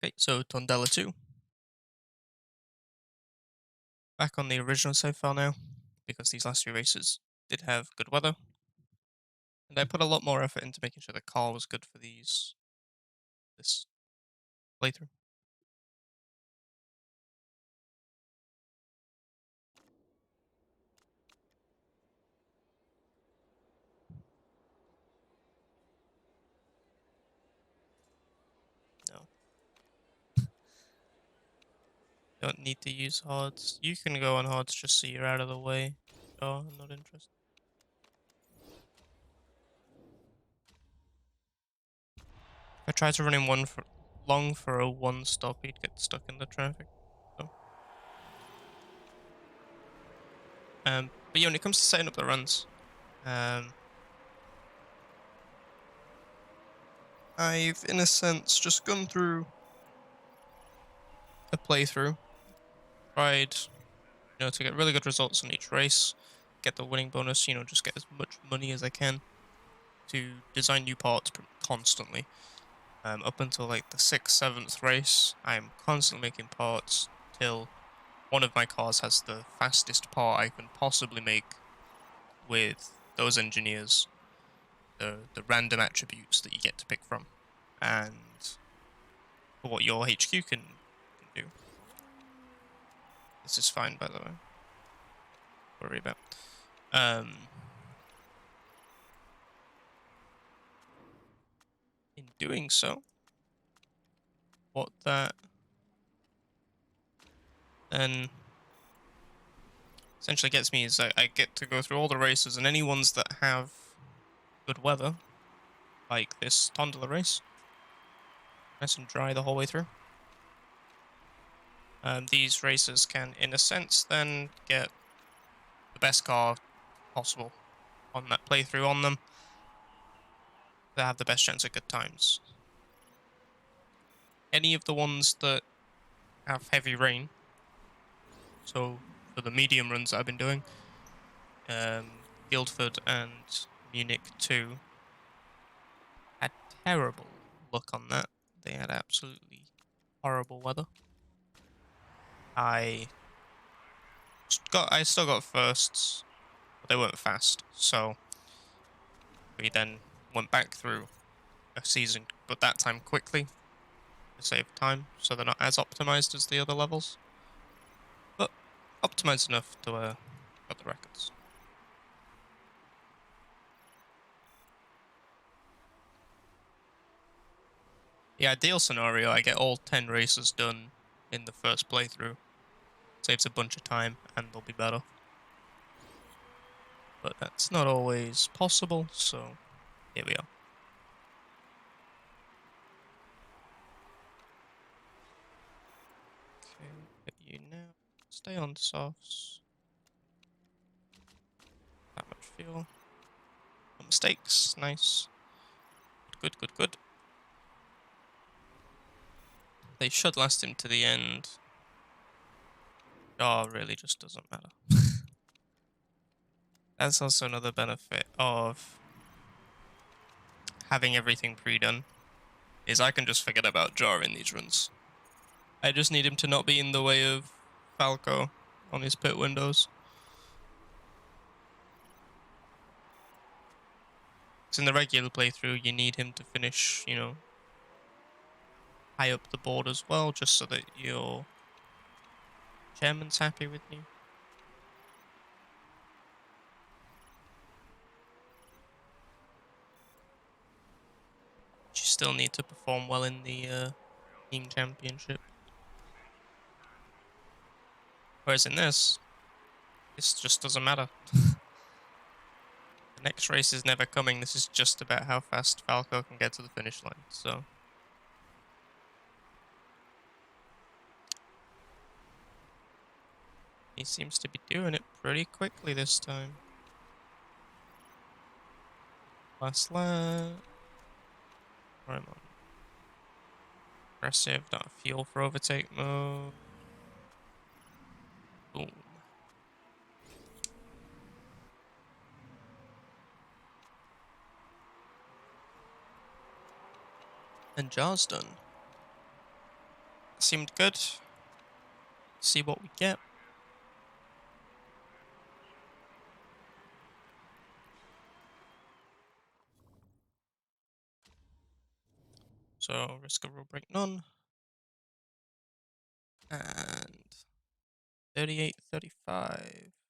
Okay, so Tondela 2. Back on the original save file now, because these last few races did have good weather. And I put a lot more effort into making sure the car was good for this playthrough. No. Don't need to use hards. You can go on hards just so you're out of the way. Oh, I'm not interested. If I tried to run him long for a one stop, he'd get stuck in the traffic. So. But yeah, when it comes to setting up the runs, I've in a sense just gone through a playthrough, tried to get really good results on each race, get the winning bonus, just get as much money as I can to design new parts constantly. Up until like the 6th, 7th race, I'm constantly making parts till one of my cars has the fastest part I can possibly make with those engineers, the random attributes that you get to pick from, and for what your HQ can do. This is fine, by the way. Worry about. In doing so, what that then essentially gets me is I get to go through all the races, and any ones that have good weather, like this Tondela race, nice and dry the whole way through. These races can, in a sense, then get the best car possible on that playthrough on them. They have the best chance at good times. Any of the ones that have heavy rain, so for the medium runs that I've been doing, Guildford and Munich 2 had terrible luck on that. They had absolutely horrible weather. I still got firsts, but they weren't fast, so we then went back through a season, but that time quickly to save time, so they're not as optimized as the other levels, but optimized enough to got the records. The ideal scenario, I get all 10 races done in the first playthrough. Saves a bunch of time, and they'll be better. But that's not always possible, so here we are. Okay, hit you now. Stay on softs. That much fuel. No mistakes. Nice. Good, good, good. They should last him to the end. Oh, really just doesn't matter. That's also another benefit of having everything pre-done, is I can just forget about Jar in these runs. I just need him to not be in the way of Falco on his pit windows. Because in the regular playthrough, you need him to finish, high up the board as well, just so that your chairman's happy with you. But you still need to perform well in the team championship. Whereas in this just doesn't matter. The next race is never coming. This is just about how fast Falco can get to the finish line. So he seems to be doing it pretty quickly this time. Last lap. I'm on aggressive, not fuel for overtake mode. Boom. And Jar's done. seemed good. See what we get. So risk of rule break none. And 38, 35.